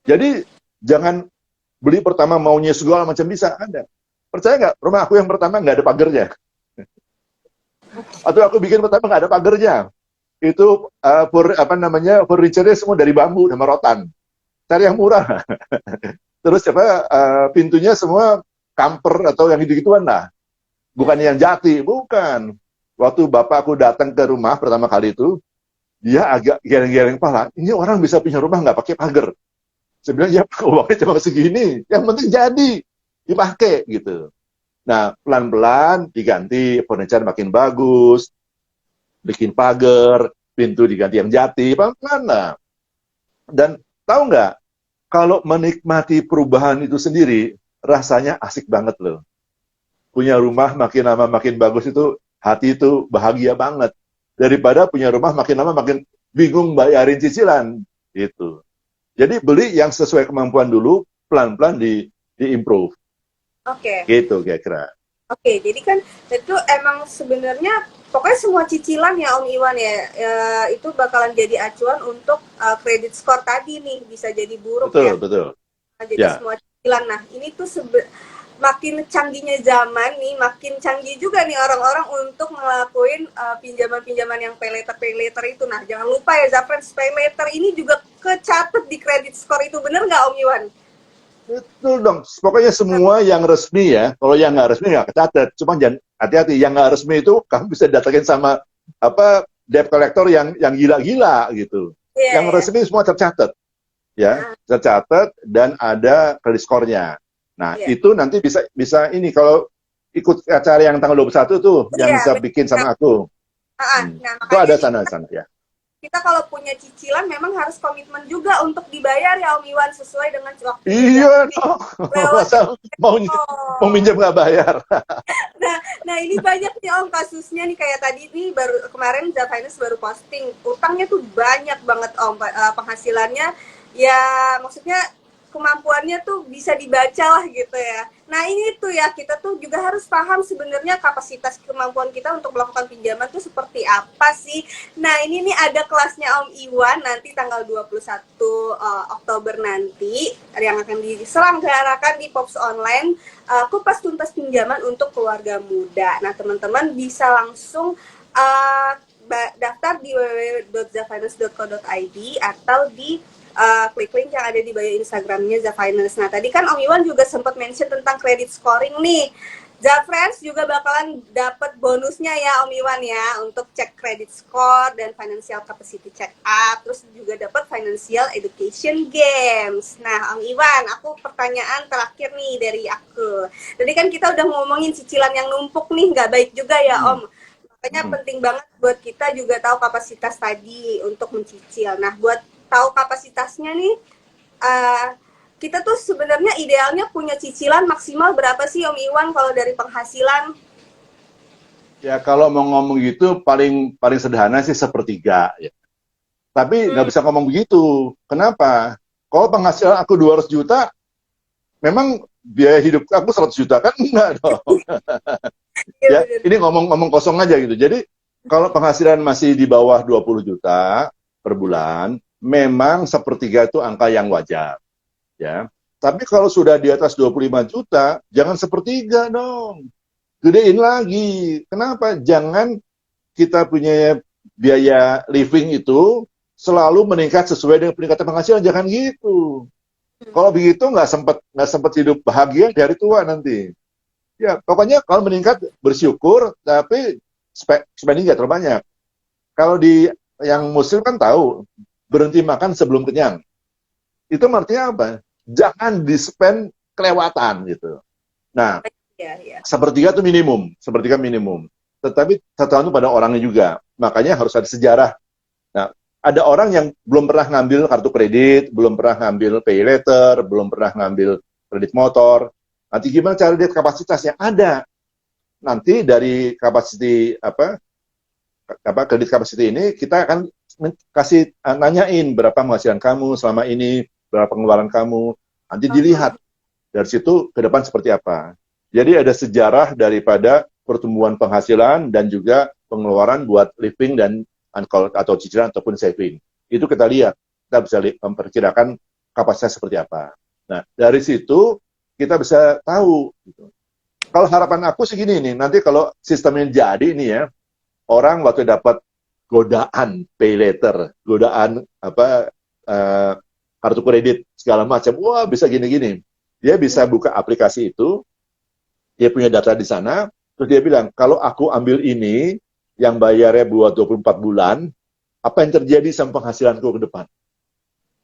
Jadi jangan beli pertama maunya segala macam bisa ada. Percaya nggak? Rumah aku yang pertama nggak ada pagernya. Atau aku bikin pertama nggak ada pagernya. Itu furniture-nya semua dari bambu sama rotan. Cari yang murah. Terus pintunya semua kamper atau yang gitu-gituan lah. Bukan yang jati, bukan. Waktu bapakku datang ke rumah pertama kali itu, dia agak geleng-geleng kepala. Ini orang bisa punya rumah nggak pakai pagar? Saya bilang, ya uangnya cuma segini. Yang penting jadi, dipakai gitu. Nah, pelan-pelan diganti, furniture makin bagus, bikin pagar, pintu diganti yang jati, pelan-pelan lah. Dan tahu nggak, kalau menikmati perubahan itu sendiri, rasanya asik banget loh. Punya rumah makin lama makin bagus itu, hati itu bahagia banget. Daripada punya rumah makin lama makin bingung bayarin cicilan. Gitu. Jadi beli yang sesuai kemampuan dulu, pelan-pelan di-improve. Oke. Gitu kira-kira. Oke, jadi kan itu emang sebenarnya pokoknya semua cicilan ya Om Iwan ya, itu bakalan jadi acuan untuk kredit skor tadi nih bisa jadi buruk Betul, ya. betul. Nah, jadi Ya, semua cicilan. Nah, ini tuh makin canggihnya zaman nih, makin canggih juga nih orang-orang untuk ngelakuin pinjaman-pinjaman yang pay later itu. Nah, jangan lupa ya Zafran, pay later ini juga kecatat di kredit skor itu, bener nggak Om Iwan? betul dong. Pokoknya semua yang resmi ya. Kalau yang nggak resmi nggak kecatat. Cuma jangan hati-hati. Yang nggak resmi itu kamu bisa datangin sama debt collector yang gila-gila gitu. Iya, Yang ya. resmi semua tercatat, ya, Nah, tercatat dan ada kredit skornya. Nah, iya. itu nanti bisa ini kalau ikut acara yang tanggal 21 tuh yang Iya, bisa bikin benar. sama aku. Nah, Itu makanya ada nih sana-sana ya. kita kalau punya cicilan memang harus komitmen juga untuk dibayar ya Om Iwan sesuai dengan waktunya, Iya jangan dong. lewat. Masa mau Oh. minjem nggak bayar. Nah, nah ini banyak nih Om kasusnya nih kayak tadi nih baru kemarin Finance baru posting utangnya tuh banyak banget Om, penghasilannya ya maksudnya kemampuannya tuh bisa dibaca lah gitu ya. Nah ini tuh ya kita tuh juga harus paham sebenarnya kapasitas kemampuan kita untuk melakukan pinjaman tuh seperti apa sih. Nah ini nih ada kelasnya Om Iwan nanti tanggal 21 Oktober nanti yang akan diselenggarakan di Pops Online, kupas tuntas pinjaman untuk keluarga muda. Nah teman-teman bisa langsung daftar di www.zafinance.co.id atau di klik link yang ada di bio Instagramnya Zafinance. Nah tadi kan Om Iwan juga sempat mention tentang credit scoring nih. Zafriends juga bakalan dapat bonusnya ya Om Iwan ya untuk cek credit score dan financial capacity check up, terus juga dapat financial education games. Nah Om Iwan, aku pertanyaan terakhir nih dari aku. Tadi kan kita udah ngomongin cicilan yang numpuk nih, nggak baik juga ya Hmm. Om. Makanya Hmm. penting banget buat kita juga tahu kapasitas tadi untuk mencicil. Nah buat tahu kapasitasnya nih, uh, kita tuh sebenarnya idealnya punya cicilan maksimal berapa sih Om Iwan kalau dari penghasilan? Ya kalau mau ngomong gitu paling paling sederhana sih sepertiga ya. Tapi nggak Hmm, bisa ngomong begitu. Kenapa? Kalau penghasilan aku 200 juta, memang biaya hidup aku 100 juta kan enggak dong. iya Ya, bener. ini ngomong-ngomong kosong aja gitu. Jadi kalau penghasilan masih di bawah 20 juta per bulan, memang sepertiga itu angka yang wajar, ya. Tapi kalau sudah di atas 25 juta, jangan sepertiga dong. Gedein lagi. Kenapa? Jangan kita punya biaya living itu selalu meningkat sesuai dengan peningkatan penghasilan. Jangan gitu. Kalau begitu nggak sempat hidup bahagia dari tua nanti. Ya, pokoknya kalau meningkat bersyukur, tapi spending nggak terlalu banyak. Kalau di yang muslim kan tahu, berhenti makan sebelum kenyang. Itu artinya apa? Jangan di-spend kelewatan gitu. Nah, Ya, ya. sepertiga minimum. Tetapi tergantung pada orangnya juga. Makanya harus ada sejarah. Nah, ada orang yang belum pernah ngambil kartu kredit, belum pernah ngambil pay letter, belum pernah ngambil kredit motor. Nanti gimana cara lihat kapasitasnya? Ada. Nanti dari kapasiti kredit capacity ini kita akan kasih nanyain berapa penghasilan kamu selama ini, berapa pengeluaran kamu. Nanti Uh-huh. dilihat dari situ ke depan seperti apa. Jadi ada sejarah daripada pertumbuhan penghasilan dan juga pengeluaran buat living dan atau cicilan ataupun saving. Itu kita lihat. Kita bisa memperkirakan kapasitas seperti apa. Nah, dari situ kita bisa tahu. Gitu. Kalau harapan aku sih gini nih, nanti kalau sistemnya jadi nih ya, orang waktu dapat godaan pay later, godaan apa kartu kredit segala macam, wah bisa gini-gini. Dia bisa buka aplikasi itu, dia punya data di sana, terus dia bilang, kalau aku ambil ini, yang bayarnya buat 24 bulan, apa yang terjadi sama penghasilanku ke depan?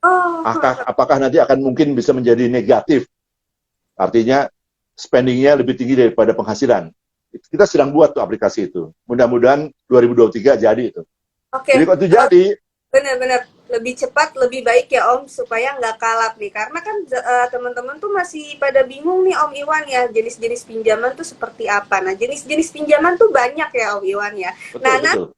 Oh, Apakah nanti akan mungkin bisa menjadi negatif? Artinya spendingnya lebih tinggi daripada penghasilan. Kita sedang buat tuh aplikasi itu. Mudah-mudahan 2023 jadi itu. oke. Jadi kalau itu jadi, Benar-benar lebih cepat lebih baik ya Om supaya nggak kalap nih karena kan teman-teman tuh masih pada bingung nih Om Iwan ya jenis-jenis pinjaman tuh seperti apa. Nah jenis-jenis pinjaman tuh banyak ya Om Iwan ya. betul, Nah betul.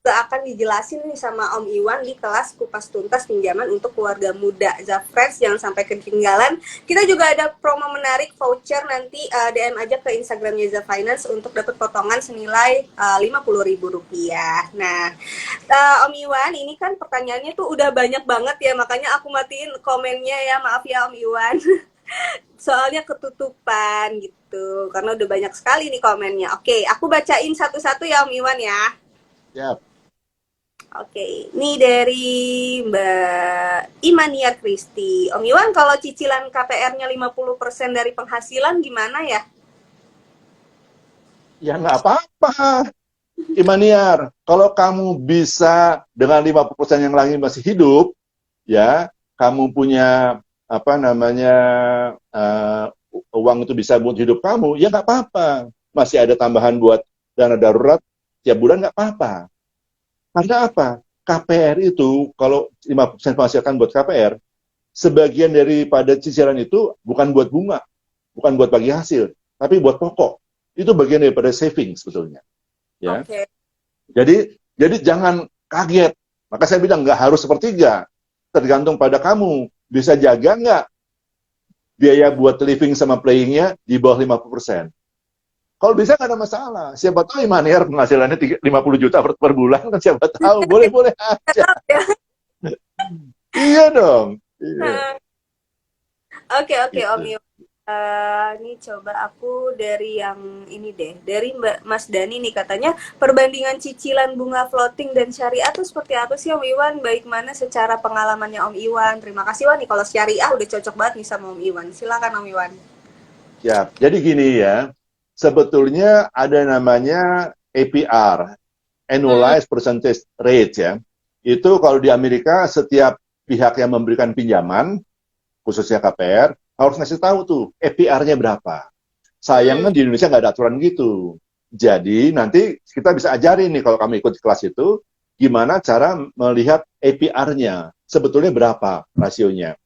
akan dijelasin nih sama Om Iwan di kelas kupas tuntas pinjaman untuk keluarga muda. Zafresh jangan sampai ketinggalan. Kita juga ada promo menarik voucher nanti DM aja ke Instagramnya Zafinance untuk dapat potongan senilai Rp50.000. Nah, Om Iwan, ini kan pertanyaannya tuh udah banyak banget ya, makanya aku matiin komennya ya, maaf ya Om Iwan. Soalnya ketutupan gitu, karena udah banyak sekali nih komennya. Oke, aku bacain satu-satu ya Om Iwan ya. Ya, Oke, ini dari Mbak Imania Kristi. Om Iwan, kalau cicilan KPR-nya 50% dari penghasilan gimana ya? ya nggak apa-apa. Imaniar, kalau kamu bisa dengan 50% yang lagi masih hidup, ya, kamu punya apa namanya uang itu bisa buat hidup kamu, ya nggak apa-apa. Masih ada tambahan buat dana darurat tiap bulan nggak apa-apa. Karena apa? KPR itu kalau 50% menghasilkan buat KPR, sebagian daripada cicilan itu bukan buat bunga, bukan buat bagi hasil, tapi buat pokok. Itu bagian daripada saving sebetulnya. Ya. Oke. Jadi jangan kaget. Maka saya bilang nggak harus sepertiga. Tergantung pada kamu. Bisa jaga nggak biaya buat living sama playingnya di bawah 50%. Kalau bisa nggak ada masalah. Siapa tahu Imaniar penghasilannya 50 juta per bulan kan siapa tahu. Boleh-boleh aja. Iya dong. Iya. Oke, oke Om Gitu. Iwan. Ini coba aku dari yang ini deh, dari Mbak Mas Dani nih katanya perbandingan cicilan bunga floating dan syariah tuh seperti apa sih Om Iwan? Baik mana secara pengalamannya Om Iwan? Terima kasih Wan nih kalau syariah udah cocok banget nih sama Om Iwan. Silakan Om Iwan. Ya. Jadi gini ya. Sebetulnya ada namanya APR, Hmm, Annualized Percentage Rate ya. Itu kalau di Amerika setiap pihak yang memberikan pinjaman, khususnya KPR, harus ngasih tahu tuh APR-nya berapa. Sayangnya hmm, di Indonesia nggak ada aturan gitu. Jadi nanti kita bisa ajarin nih kalau kami ikut kelas itu, gimana cara melihat APR-nya. Sebetulnya berapa rasionya.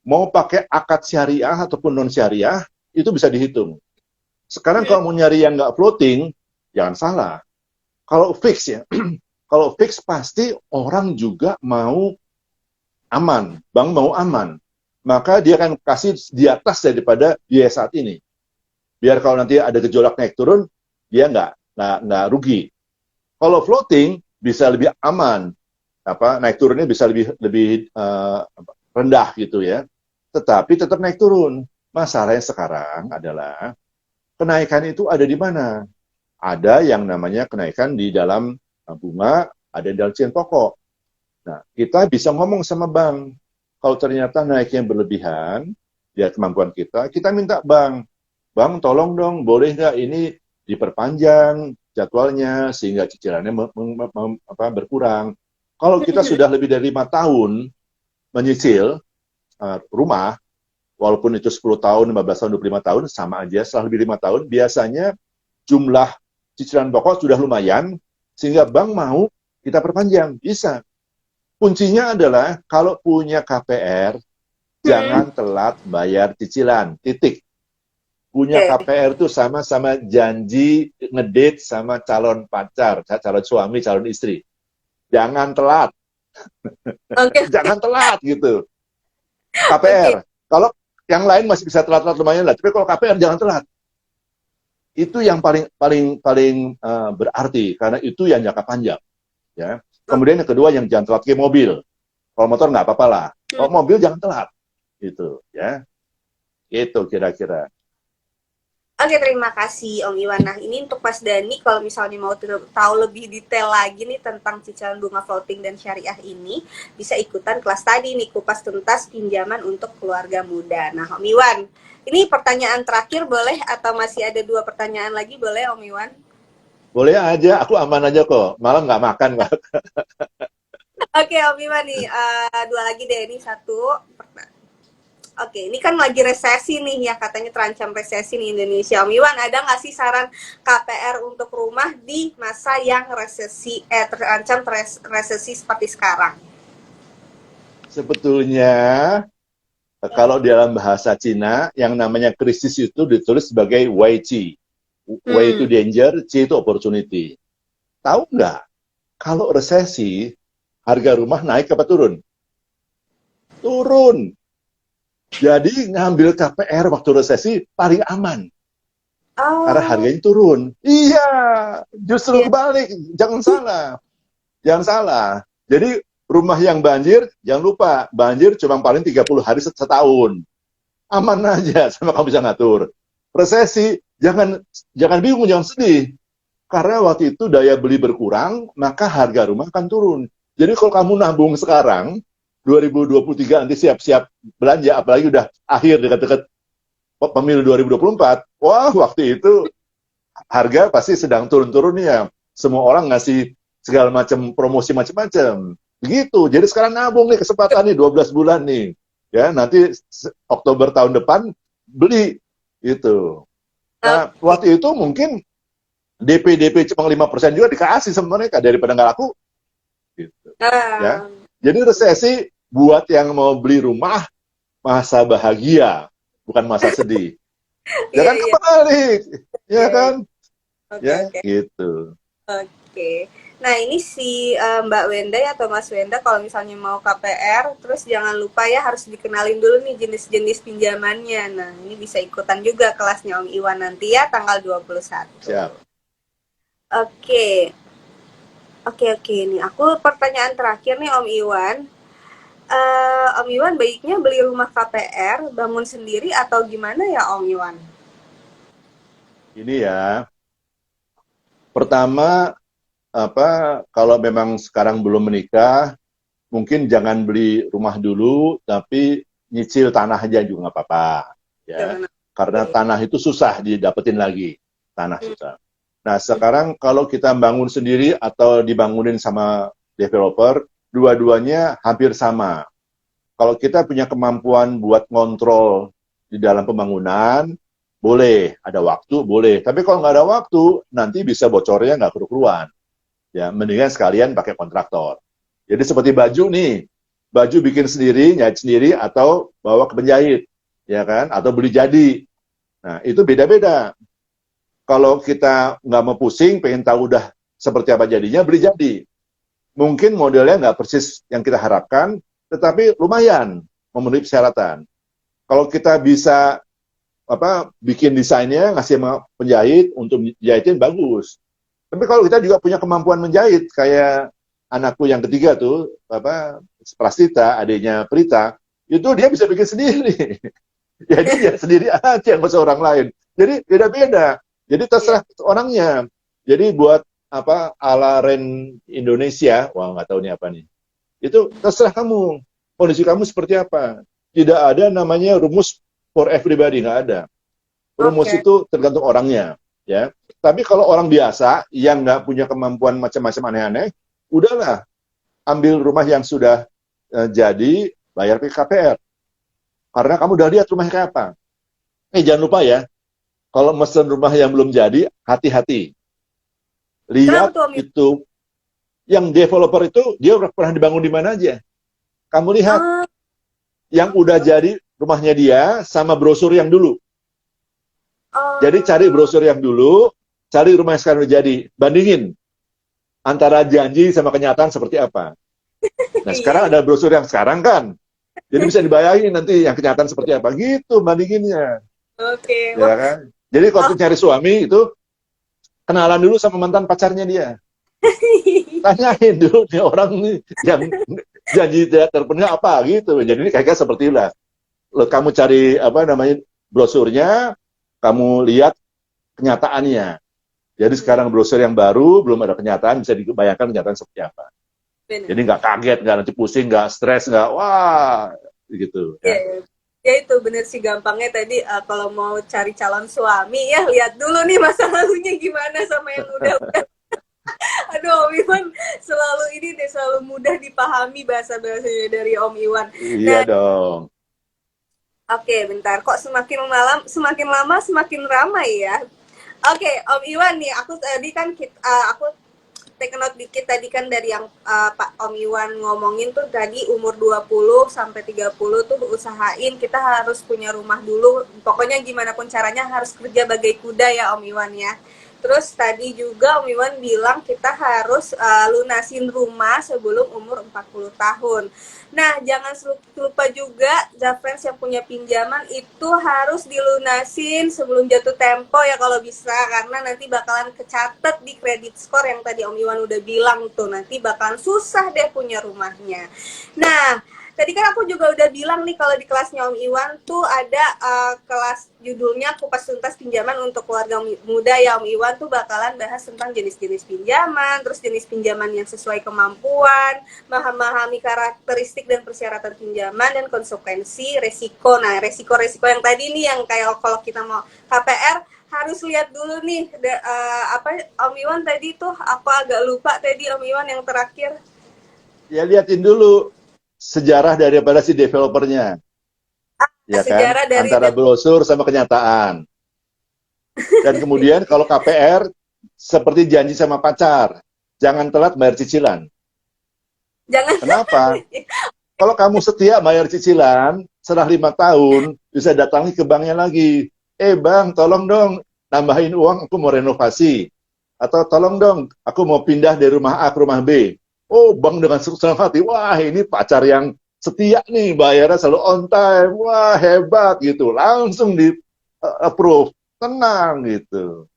Mau pakai akad syariah ataupun non syariah, itu bisa dihitung. Sekarang hmm, kalau mau nyari yang nggak floating, jangan salah. Kalau fix ya, kalau fix pasti orang juga mau aman, bank mau aman. Maka dia akan kasih di atas daripada biaya saat ini. Biar kalau nanti ada gejolak naik turun, dia nggak rugi. Kalau floating bisa lebih aman, naik turunnya bisa lebih lebih rendah gitu ya. Tetapi tetap naik turun. Masalahnya sekarang adalah kenaikan itu ada di mana? Ada yang namanya kenaikan di dalam bunga, ada di dalam cicilan pokok. Nah, kita bisa ngomong sama bank. Kalau ternyata naiknya berlebihan, ya kemampuan kita minta bank. Bang, tolong dong, boleh nggak ini diperpanjang jadwalnya sehingga cicilannya berkurang. Kalau kita hmm. sudah lebih dari 5 tahun menyicil rumah, walaupun itu 10 tahun, 15 tahun, 25 tahun, sama aja. Setelah lebih 5 tahun, biasanya jumlah cicilan pokok sudah lumayan, sehingga bank mau kita perpanjang. Bisa. Kuncinya adalah kalau punya KPR, Hmm. jangan telat bayar cicilan. Titik. Punya Oke, KPR itu sama-sama janji ngedate sama calon pacar, calon suami, calon istri. Jangan telat. oke, Jangan telat gitu. oke. KPR. Kalau yang lain masih bisa telat-telat lumayan lah, tapi kalau KPR jangan telat. Itu yang paling paling paling berarti karena itu yang jangka panjang. Ya. Kemudian yang kedua yang jangan telat ke mobil. Kalau motor nggak apa-apa lah. Kalau mobil jangan telat. Itu ya. Itu kira-kira. Oke, terima kasih Om Iwan. Nah, ini untuk Mas Dani, kalau misalnya mau tahu lebih detail lagi nih tentang cicilan bunga floating dan syariah ini, bisa ikutan kelas tadi nih, kupas tuntas pinjaman untuk keluarga muda. Nah, Om Iwan, ini pertanyaan terakhir boleh atau masih ada 2 pertanyaan lagi boleh Om Iwan? Boleh aja, aku aman aja kok. Malam nggak makan kok. Oke, Om Iwan nih, 2 lagi deh, ini satu. Oke, ini kan lagi resesi nih ya, katanya terancam resesi nih Indonesia. Om Iwan, ada nggak sih saran KPR untuk rumah di masa yang terancam resesi seperti sekarang? Sebetulnya kalau di dalam bahasa Cina yang namanya krisis itu ditulis sebagai Wei Qi. Wei itu danger, Qi itu opportunity. Tahu nggak? Kalau resesi, harga rumah naik apa turun? Turun. Jadi ngambil KPR waktu resesi paling aman. Karena Oh, harganya turun. Iya, justru iya. kebalik. Jangan salah. Jangan salah. Jadi rumah yang banjir, jangan lupa. Banjir cuma paling 30 hari setahun. Aman aja, sama kamu bisa ngatur. Resesi, jangan bingung, jangan sedih. Karena waktu itu daya beli berkurang, maka harga rumah akan turun. Jadi kalau kamu nabung sekarang, 2023 nanti siap-siap belanja, apalagi udah akhir dekat-dekat pemilu 2024, wah waktu itu harga pasti sedang turun-turunnya. Semua orang ngasih segala macam promosi macam-macam. Begitu. Jadi sekarang nabung nih kesempatan nih 12 bulan nih. Ya, nanti Oktober tahun depan beli itu. Nah, Oke. waktu itu mungkin DP cuma 5% juga dikasih sama mereka daripada nggak laku gitu. Ya. Ah, Jadi resesi buat yang mau beli rumah masa bahagia, bukan masa sedih. iya, Jangan iya, kebalik, ya iya, iya. kan? Oke, Ya, oke. gitu. Oke. Nah, ini si Mbak Wenda ya, atau Mas Wenda kalau misalnya mau KPR, terus jangan lupa ya harus dikenalin dulu nih jenis-jenis pinjamannya. Nah, ini bisa ikutan juga kelasnya Om Iwan nanti ya tanggal 21. Siap. Oke. Oke, oke. Nih, aku pertanyaan terakhir nih Om Iwan. Om Iwan baiknya beli rumah KPR, bangun sendiri atau gimana ya Om Iwan? Ini ya. Pertama, kalau memang sekarang belum menikah, mungkin jangan beli rumah dulu, tapi nyicil tanah aja juga nggak apa-apa. Ya. Jangan. Karena Oke. tanah itu susah didapetin lagi. Tanah Hmm, susah. Nah, hmm. sekarang kalau kita bangun sendiri atau dibangunin sama developer, dua-duanya hampir sama. Kalau kita punya kemampuan buat ngontrol di dalam pembangunan, boleh. Ada waktu, boleh. Tapi kalau nggak ada waktu, nanti bisa bocornya nggak keruan. Ya, mendingan sekalian pakai kontraktor. Jadi seperti baju nih, baju bikin sendiri, nyait sendiri, atau bawa ke penjahit, ya kan? Atau beli jadi. Nah, itu beda-beda. Kalau kita nggak mau pusing, pengen tahu udah seperti apa jadinya, beli jadi. Mungkin modelnya nggak persis yang kita harapkan, tetapi lumayan memenuhi persyaratan. Kalau kita bisa bikin desainnya, ngasih sama penjahit untuk jahitin bagus. Tapi kalau kita juga punya kemampuan menjahit, kayak anakku yang ketiga tuh, Prastita, adiknya Prita, itu dia bisa bikin sendiri. Jadi ya sendiri aja, nggak usah orang lain. Jadi beda-beda. Jadi Iya. terserah orangnya. Jadi buat ala Ren Indonesia, wah nggak tahu nih apa nih. Itu terserah kamu. Kondisi kamu seperti apa. Tidak ada namanya rumus for everybody, nggak ada. Rumus Oke. itu tergantung orangnya, ya. Tapi kalau orang biasa yang nggak punya kemampuan macam-macam aneh-aneh, udahlah ambil rumah yang sudah jadi, bayar KPR. Karena kamu udah lihat rumahnya kayak apa. Jangan lupa ya, kalau mesen rumah yang belum jadi, hati-hati. Kenapa Lihat tuh Om Iwan? itu, yang developer itu, dia pernah dibangun di mana aja. Kamu lihat, Ah, yang udah jadi rumahnya dia, sama brosur yang dulu. Jadi cari oh, brosur yang dulu, cari rumah yang sekarang udah jadi. Bandingin antara janji sama kenyataan seperti apa. Nah, iya, sekarang iya. ada brosur yang sekarang kan. Jadi bisa dibayangin nanti yang kenyataan seperti apa. Gitu bandinginnya. Oke. Ya Wah, kan? Jadi kalau oh, cari suami itu, kenalan dulu sama mantan pacarnya dia. Tanyain dulu nih orang nih yang janji tidak terpenuhi apa gitu. Jadi ini kayak seperti itulah. kamu cari apa namanya brosurnya, kamu lihat kenyataannya. Jadi sekarang brosur yang baru belum ada kenyataan, bisa dibayangkan kenyataan seperti apa. Benar. Jadi nggak kaget, nggak nanti pusing, nggak stres, nggak wah gitu Ya, ya. ya itu bener sih gampangnya tadi kalau mau cari calon suami ya lihat dulu nih masa lalunya gimana sama yang udah. Aduh, Om Iwan selalu ini deh selalu mudah dipahami bahasa-bahasanya dari Om Iwan. Iya Nah, dong. oke, bentar. Kok semakin lama semakin ramai ya? Oke, Om Iwan nih, aku tadi kan aku take note dikit tadi kan dari yang Pak Om Iwan ngomongin tuh tadi umur 20 sampai 30 tuh usahain kita harus punya rumah dulu. Pokoknya gimana pun caranya harus kerja bagai kuda ya Om Iwan ya. Terus tadi juga Om Iwan bilang kita harus lunasin rumah sebelum umur 40 tahun. Nah, jangan lupa juga Zafrans yang punya pinjaman itu harus dilunasin sebelum jatuh tempo ya kalau bisa karena nanti bakalan kecatet di kredit skor yang tadi Om Iwan udah bilang tuh nanti bakalan susah deh punya rumahnya. Nah, tadi kan aku juga udah bilang nih kalau di kelasnya Om Iwan tuh ada kelas judulnya Kupas Tuntas Pinjaman untuk Keluarga Muda ya Om Iwan tuh bakalan bahas tentang jenis-jenis pinjaman, terus jenis pinjaman yang sesuai kemampuan, memahami karakteristik dan persyaratan pinjaman dan konsekuensi resiko. Nah, resiko-resiko yang tadi nih yang kayak kalau kita mau KPR harus lihat dulu nih apa Om Iwan tadi tuh aku agak lupa tadi Om Iwan yang terakhir. Ya liatin dulu sejarah daripada si developernya, ya kan? Sejarah dari Antara brosur sama kenyataan. Dan kemudian kalau KPR seperti janji sama pacar, jangan telat bayar cicilan. jangan Kenapa? Kalau kamu setia bayar cicilan, setelah 5 tahun bisa datangi ke banknya lagi. Bang, tolong dong nambahin uang, aku mau renovasi. Atau tolong dong, aku mau pindah dari rumah A ke rumah B. Oh, bang dengan senang hati, wah ini pacar yang setia nih, bayarnya selalu on time, wah hebat gitu. Langsung di approve, tenang gitu.